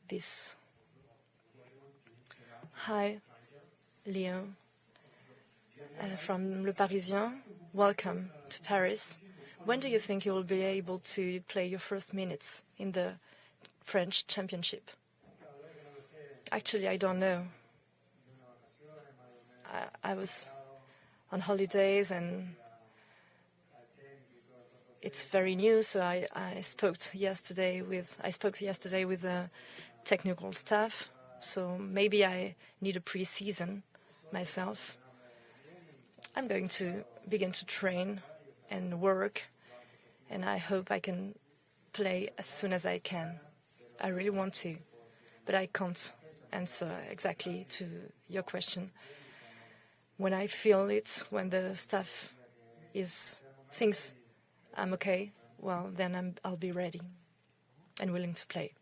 this. Hi, Leo, from Le Parisien. Welcome to Paris. When do you think you will be able to play your first minutes in the French Championship? Actually, I don't know. I was on holidays and it's very new, so I spoke yesterday with the technical staff, so maybe I need a pre-season myself. I'm going to begin to train and work, and I hope I can play as soon as I can. I really want to, but I can't answer exactly to your question. When I feel it, when the staff thinks I'm okay, well, then I'll be ready and willing to play.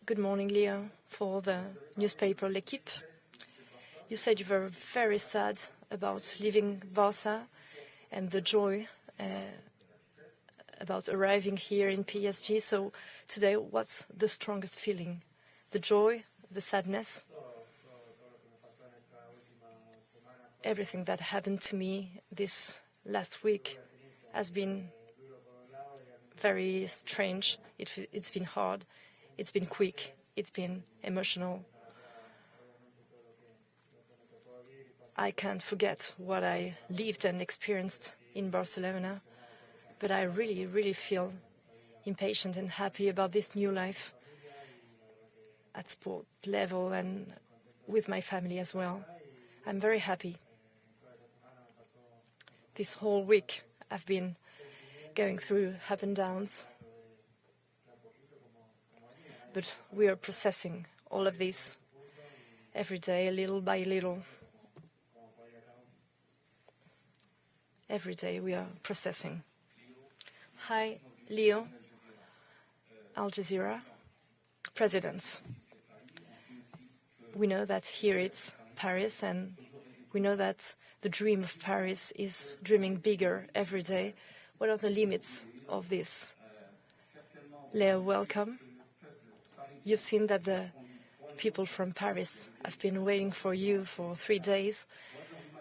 Good morning, Leo, for the newspaper L'Équipe. You said you were very sad about leaving Barca and the joy about arriving here in PSG. So today, what's the strongest feeling? The joy, the sadness? Everything that happened to me this last week has been very strange. It's been hard. It's been quick. It's been emotional. I can't forget what I lived and experienced in Barcelona, but I really, really feel impatient and happy about this new life at sport level and with my family as well. I'm very happy. This whole week I've been going through up and downs, but we are processing all of this every day, little by little. Every day we are processing. Hi, Leo, Al Jazeera, presidents. We know that here it's Paris, and we know that the dream of Paris is dreaming bigger every day. What are the limits of this? Leo, welcome. You've seen that the people from Paris have been waiting for you for 3 days.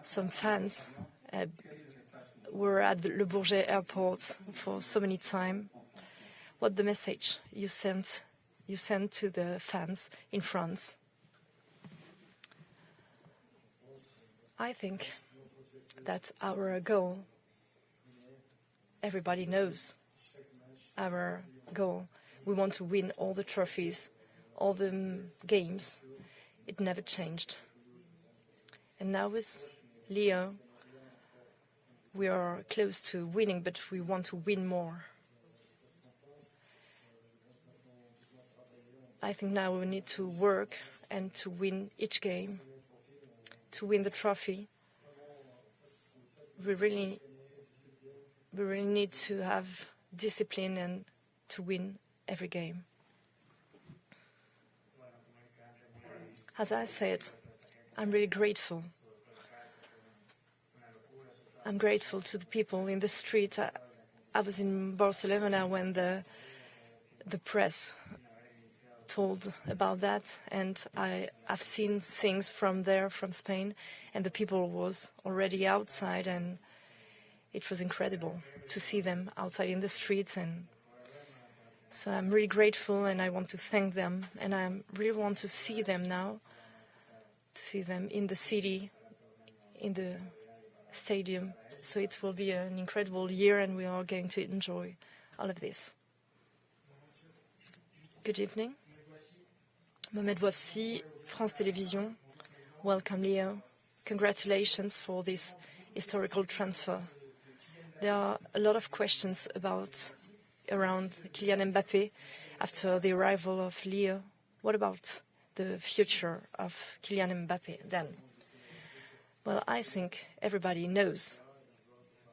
Some fans were at the Le Bourget airport for so many time. What the message you sent to the fans in France? I think that our goal, everybody knows our goal. We want to win all the trophies, all the games. It never changed. And now with Leo, we are close to winning, but we want to win more. I think now we need to work and to win each game, to win the trophy. We really need to have discipline and to win every game. As I said, I'm really grateful. I'm grateful to the people in the street. I was in Barcelona when the press told about that, and I've seen things from there, from Spain, and the people was already outside, and it was incredible to see them outside in the streets. And so I'm really grateful, and I want to thank them, and I really want to see them now, to see them in the city, in the stadium. So it will be an incredible year, and we are going to enjoy all of this. Good evening. Mohamed Wafsi, France Télévisions. Welcome, Leo. Congratulations for this historical transfer. There are a lot of questions around Kylian Mbappé after the arrival of Leo. What about the future of Kylian Mbappé then? Well, I think everybody knows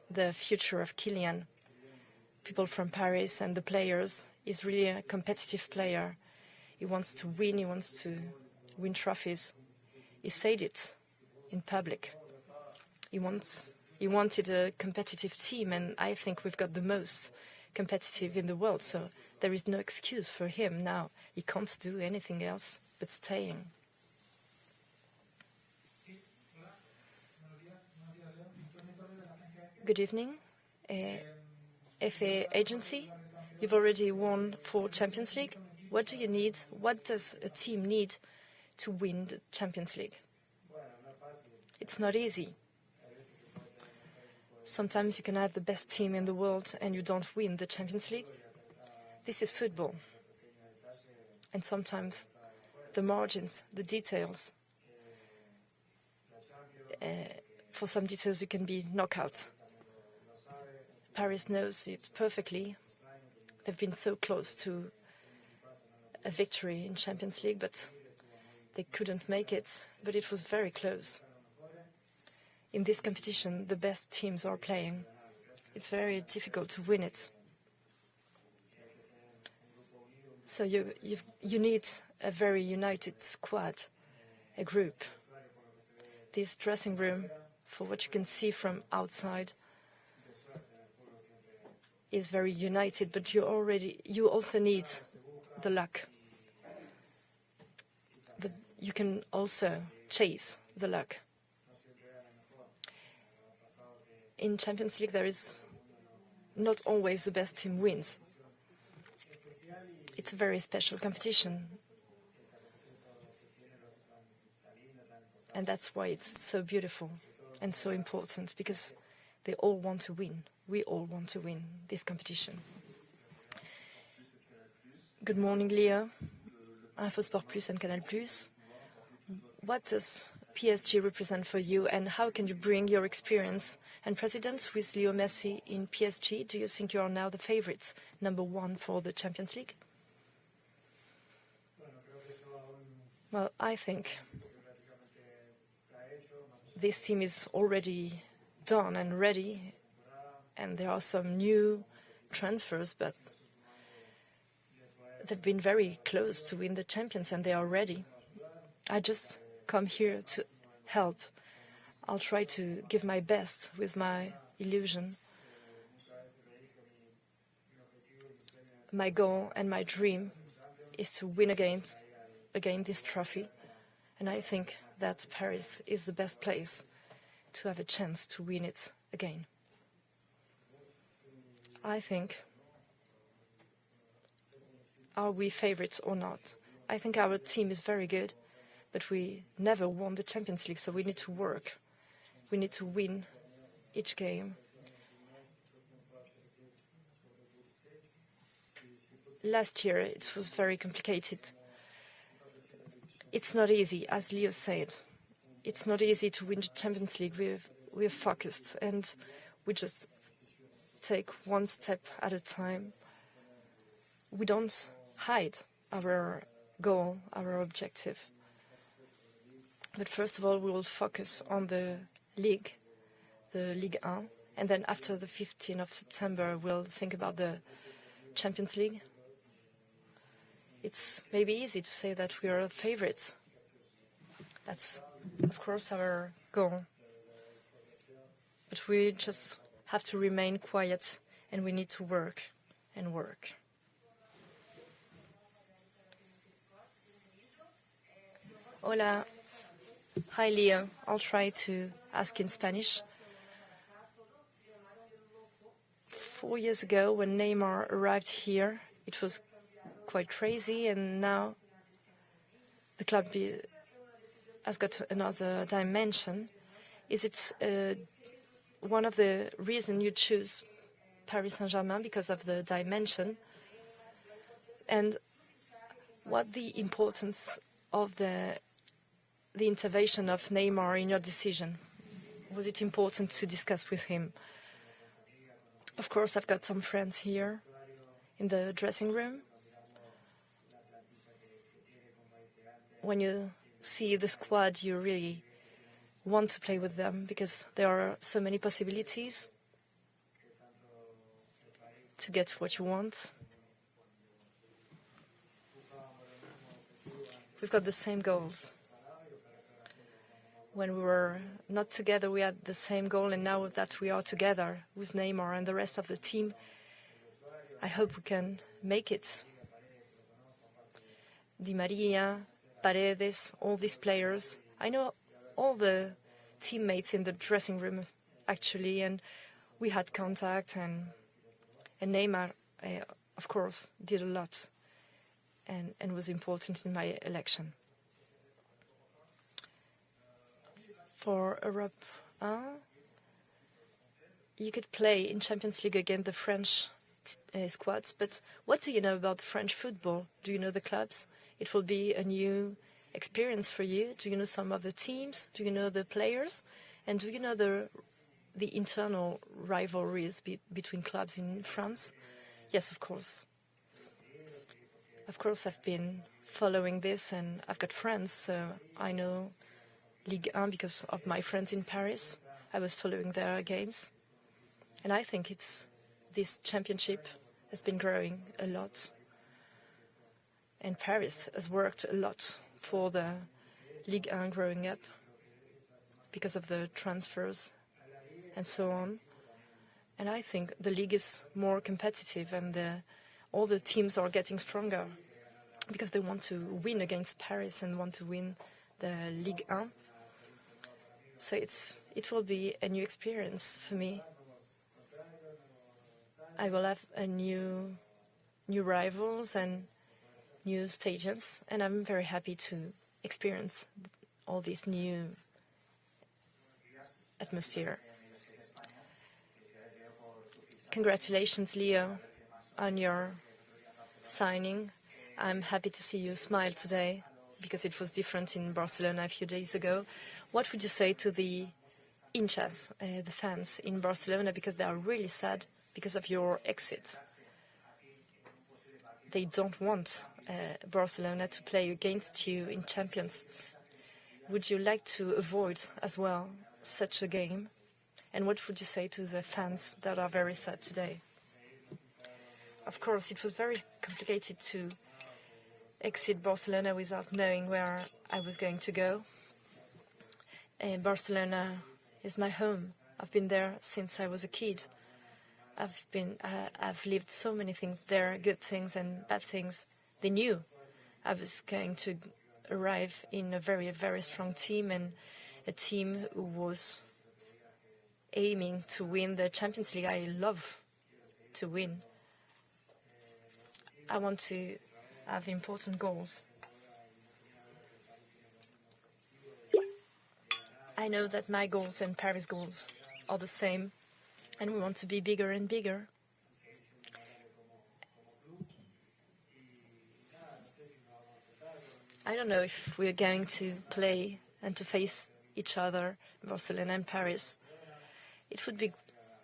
the future of Kylian. People from Paris and the players. He's really a competitive player. He wants to win. He wants to win trophies. He said it in public. He wants He wanted a competitive team, and I think we've got the most competitive in the world, so there is no excuse for him now. He can't do anything else but staying. Good evening. FA agency, you've already won 4 Champions League. What do you need? What does a team need to win the Champions League? It's not easy. Sometimes you can have the best team in the world and you don't win the Champions League. This is football. And sometimes the margins, the details, for some details you can be knocked out. Paris knows it perfectly. They've been so close to a victory in Champions League, but they couldn't make it. But it was very close. In this competition, the best teams are playing. It's very difficult to win it. So you need a very united squad, a group. This dressing room, for what you can see from outside, is very united, but you also need the luck. But you can also chase the luck. In Champions League, there is not always the best team wins. It's a very special competition. And that's why it's so beautiful and so important, because they all want to win. We all want to win this competition. Good morning, Leah. InfoSport Plus and Canal Plus. What does PSG represent for you, and how can you bring your experience and president with Leo Messi in PSG? Do you think you are now the favorites, #1 for the Champions League? Well, I think this team is already done and ready, and there are some new transfers, but they've been very close to win the champions, and they are ready. I just come here to help. I'll try to give my best with my illusion. My goal and my dream is to win again this trophy, and I think that Paris is the best place to have a chance to win it again. I think, are we favorites or not? I think our team is very good, but we never won the Champions League, so we need to work. We need to win each game. Last year, it was very complicated. It's not easy, as Leo said. It's not easy to win the Champions League. We're focused, and we just take one step at a time. We don't hide our goal, our objective. But first of all, we will focus on the Ligue 1, and then after the 15th of September, we'll think about the Champions League. It's maybe easy to say that we are a favorite. That's, of course, our goal. But we just have to remain quiet, and we need to work and work. Hola. Hi, Leo. I'll try to ask in Spanish. 4 years ago, when Neymar arrived here, it was quite crazy, and now the club has got another dimension. Is it one of the reasons you choose Paris Saint-Germain, because of the dimension? And what the importance of the intervention of Neymar in your decision? Was it important to discuss with him? Of course, I've got some friends here in the dressing room. When you see the squad, you really want to play with them, because there are so many possibilities to get what you want. We've got the same goals. When we were not together, we had the same goal, and now that we are together with Neymar and the rest of the team, I hope we can make it. Di Maria, Paredes, all these players. I know all the teammates in the dressing room, actually, and we had contact, and Neymar, of course, did a lot and was important in my election. For Europe, you could play in Champions League against the French squads, but what do you know about French football? Do you know the clubs? It will be a new experience for you. Do you know some of the teams? Do you know the players? And do you know the internal rivalries between clubs in France? Yes, of course. Of course, I've been following this, and I've got friends, so I know Ligue 1 because of my friends in Paris. I was following their games. And I think this championship has been growing a lot. And Paris has worked a lot for the Ligue 1 growing up because of the transfers and so on. And I think the league is more competitive, and all the teams are getting stronger because they want to win against Paris and want to win the Ligue 1. So it will be a new experience for me. I will have a new rivals and new stadiums, and I'm very happy to experience all this new atmosphere. Congratulations, Leo, on your signing. I'm happy to see you smile today because it was different in Barcelona a few days ago. What would you say to the hinchas, the fans in Barcelona, because they are really sad because of your exit? They don't want Barcelona to play against you in Champions. Would you like to avoid as well such a game? And what would you say to the fans that are very sad today? Of course, it was very complicated to exit Barcelona without knowing where I was going to go. Barcelona is my home. I've been there since I was a kid. I've lived so many things there, good things and bad things. They knew I was going to arrive in a very, very strong team, and a team who was aiming to win the Champions League. I love to win. I want to have important goals. I know that my goals and Paris goals are the same, and we want to be bigger and bigger. I don't know if we're going to play and to face each other, Barcelona and Paris. It would be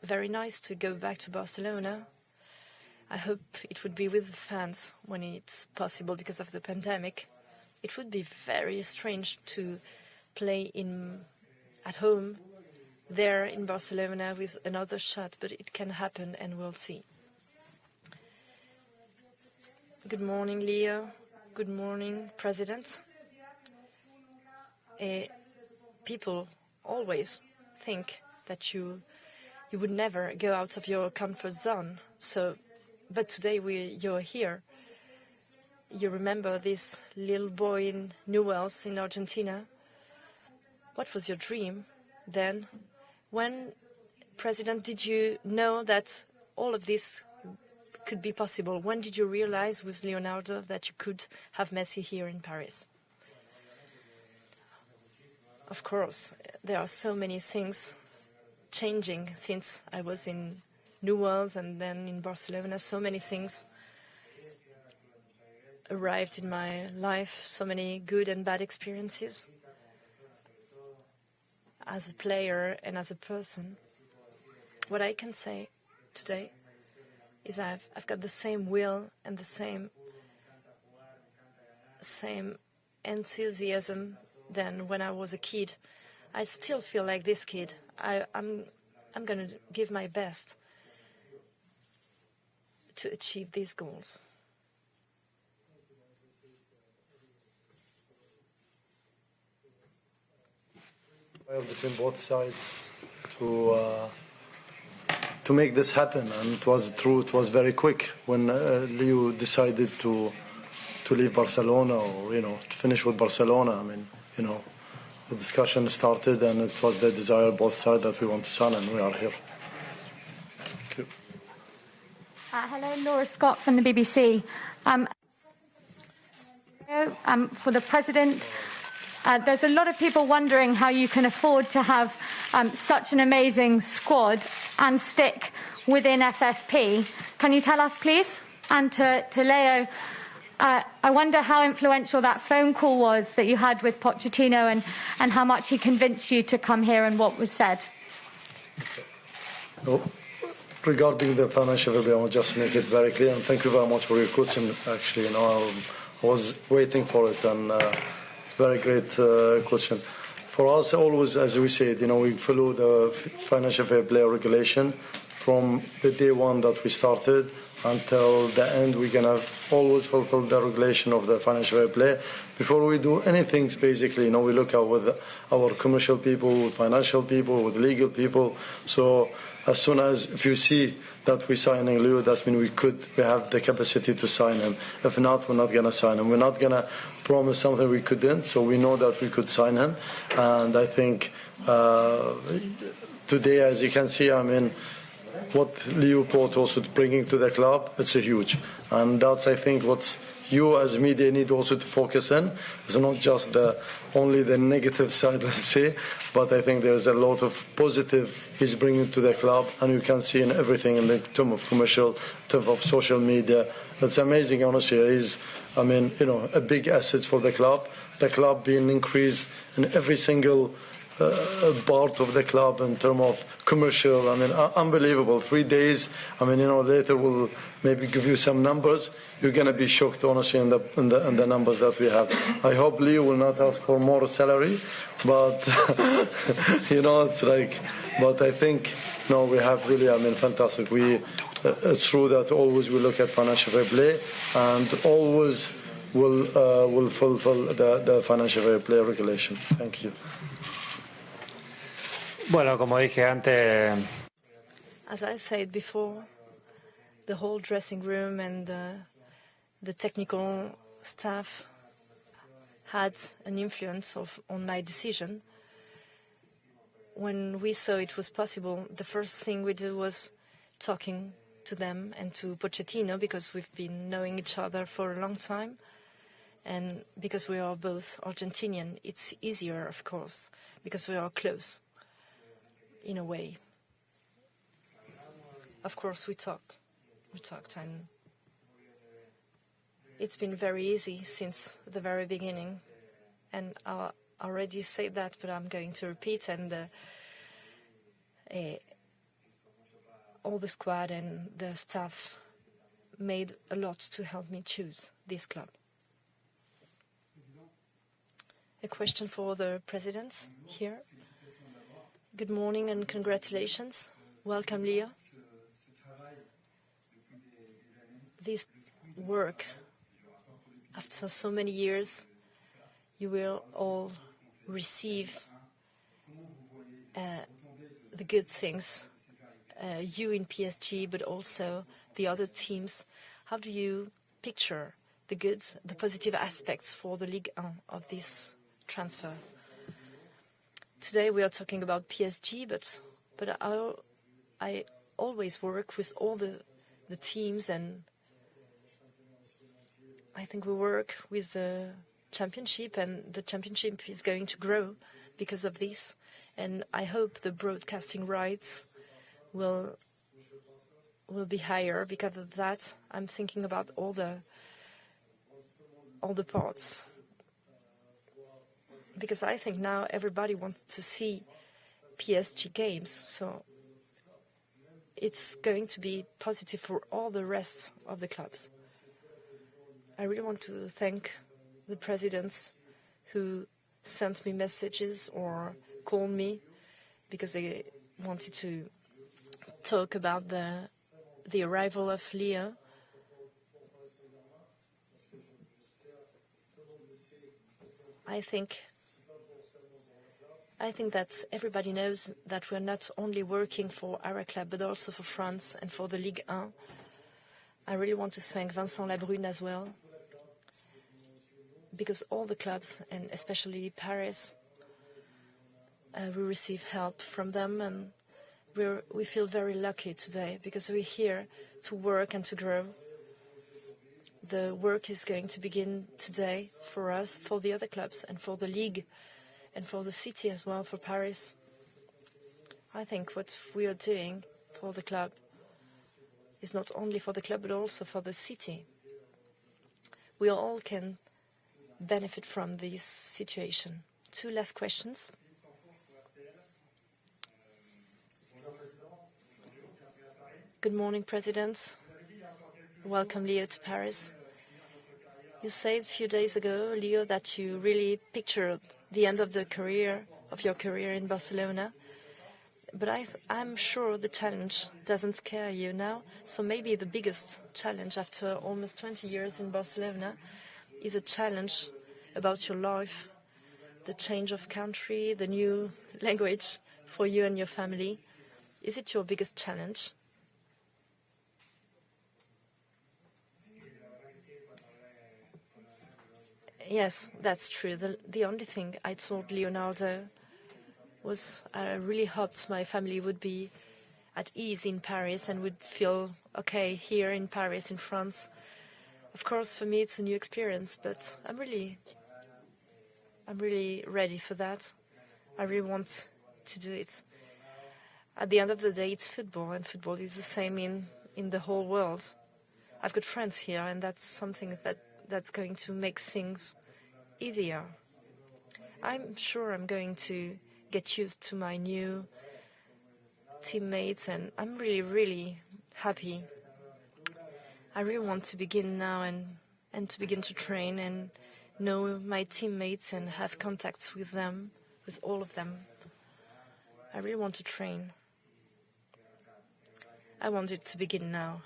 very nice to go back to Barcelona. I hope it would be with the fans when it's possible because of the pandemic. It would be very strange to play at home there in Barcelona with another shot, but it can happen, and we'll see. Good morning, Leo. Good morning, President. People always think that you would never go out of your comfort zone. But today you're here. You remember this little boy in Newell's in Argentina. What was your dream then? When, President, did you know that all of this could be possible? When did you realize with Leonardo that you could have Messi here in Paris? Of course, there are so many things changing since I was in Newell's and then in Barcelona. So many things arrived in my life, so many good and bad experiences as a player and as a person. What I can say today is I've got the same will and the same enthusiasm than when I was a kid. I still feel like this kid. I'm going to give my best to achieve these goals. Between both sides to make this happen, and it was true. It was very quick when Leo decided to leave Barcelona, or to finish with Barcelona. I mean, the discussion started, and it was the desire both sides that we want to sign, and we are here. Thank you. Hello, Laura Scott from the BBC. For the President, there's a lot of people wondering how you can afford to have such an amazing squad and stick within FFP. Can you tell us, please? And to Leo, I wonder how influential that phone call was that you had with Pochettino, and how much he convinced you to come here and what was said. Regarding the financial fair play, I will just make it very clear, and thank you very much for your question. Actually, I was waiting for it, and it's a very great question. For us, always, as we said, we follow the financial fair play regulation from the day one that we started until the end. We're going to always fulfill the regulation of the financial fair play. Before we do anything, basically, we look at with our commercial people, with financial people, with legal people. So as soon as, if you see that we're signing Leo, that means we have the capacity to sign him. If not, we're not going to sign him. We're not going to promise something we couldn't, so we know that we could sign him. And I think today, as you can see, what Leo Port also bringing to the club, it's a huge. And that's, I think, what you as media need also to focus on. It's not just only the negative side, let's say, but I think there's a lot of positive he's bringing to the club, and you can see in everything in the term of commercial, in term of social media. It's amazing, honestly. He's, a big asset for the club. The club being increased in every single part of the club in terms of commercial. Unbelievable. 3 days. Later we'll maybe give you some numbers. You're going to be shocked, honestly, in the numbers that we have. I hope Leo will not ask for more salary, but it's like. But I think we have really, fantastic. It's true that always we look at financial fair play, and always will fulfill the financial fair play regulation. Thank you. Bueno, como dije antes. As I said before, the whole dressing room and the technical staff had an influence on my decision. When we saw it was possible, the first thing we did was talking to them and to Pochettino, because we've been knowing each other for a long time. And because we are both Argentinian, it's easier, of course, because we are close, in a way. Of course, we talked, and it's been very easy since the very beginning. And I already said that, but I'm going to repeat. And all the squad and the staff made a lot to help me choose this club. A question for the president here. Good morning and congratulations. Welcome, Leo. This work, after so many years, you will all receive the good things, you in PSG, but also the other teams. How do you picture the good, the positive aspects for the Ligue 1 of this transfer? Today we are talking about PSG, but I always work with all the teams, and I think we work with the championship, and the championship is going to grow because of this. And I hope the broadcasting rights will be higher because of that. I'm thinking about all the parts, because I think now everybody wants to see PSG games, so it's going to be positive for all the rest of the clubs. I really want to thank the presidents who sent me messages or called me because they wanted to talk about the arrival of Leo. I think I think that everybody knows that we're not only working for our club, but also for France and for the Ligue 1. I really want to thank Vincent Labrune as well, because all the clubs, and especially Paris, we receive help from them, and we feel very lucky today because we're here to work and to grow. The work is going to begin today for us, for the other clubs, and for the league, and for the city as well, for Paris. I think what we are doing for the club is not only for the club, but also for the city. We all can benefit from this situation. 2 last questions. Good morning, President. Welcome, Leo, to Paris. You said a few days ago, Leo, that you really pictured the end of your career in Barcelona. But I'm sure the challenge doesn't scare you now. So maybe the biggest challenge after almost 20 years in Barcelona is a challenge about your life, the change of country, the new language for you and your family. Is it your biggest challenge? Yes, that's true. The only thing I told Leonardo was I really hoped my family would be at ease in Paris and would feel okay here in Paris, in France. Of course, for me, it's a new experience, but I'm really ready for that. I really want to do it. At the end of the day, it's football, and football is the same in the whole world. I've got friends here, and that's something that's going to make things easier. I'm sure I'm going to get used to my new teammates, and I'm really, really happy. I really want to begin now and to begin to train and know my teammates and have contacts with them, with all of them. I really want to train. I want it to begin now.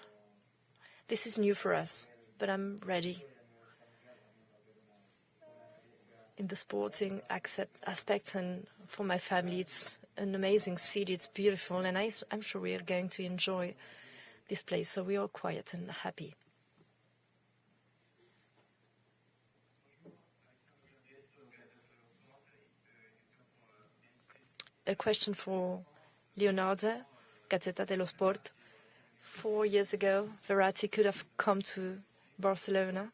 This is new for us, but I'm ready. In the sporting aspect, and for my family, it's an amazing city. It's beautiful, and I'm sure we are going to enjoy this place. So we are quiet and happy. A question for Leonardo, Gazzetta dello Sport. 4 years ago, Verratti could have come to Barcelona.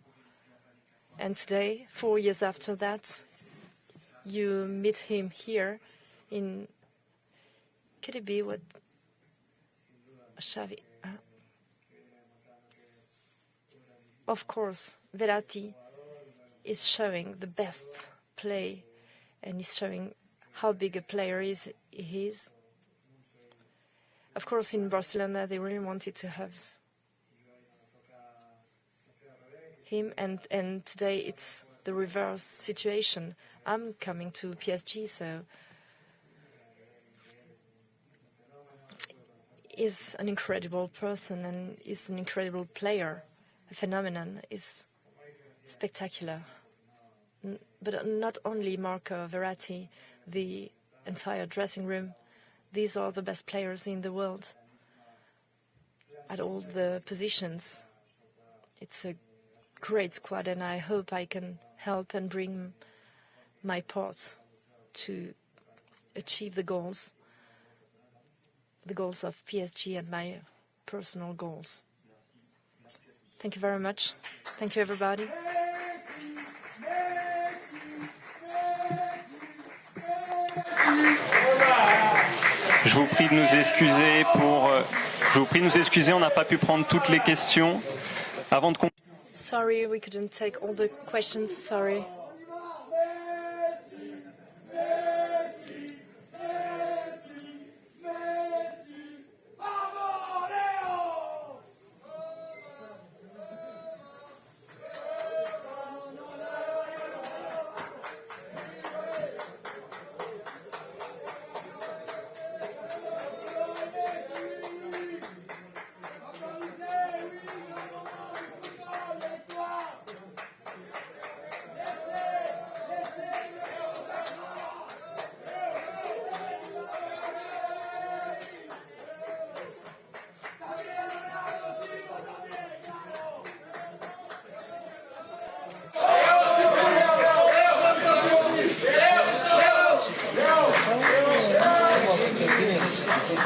And today, 4 years after that, you meet him here in... Could it be what... Xavi? Of course, Verratti is showing the best play, and is showing how big a player he is. Of course, in Barcelona, they really wanted to have him, and today it's the reverse situation. I'm coming to PSG, so he's an incredible person and is an incredible player, a phenomenon, is spectacular. But not only Marco Verratti, the entire dressing room, these are the best players in the world at all the positions. It's a great squad, and I hope I can help and bring my part to achieve the goals of PSG and my personal goals. Thank you very much. Thank you, everybody. Je vous prie de nous excuser on n'a pas pu prendre toutes les questions. Avant de Sorry, we couldn't take all the questions. Sorry.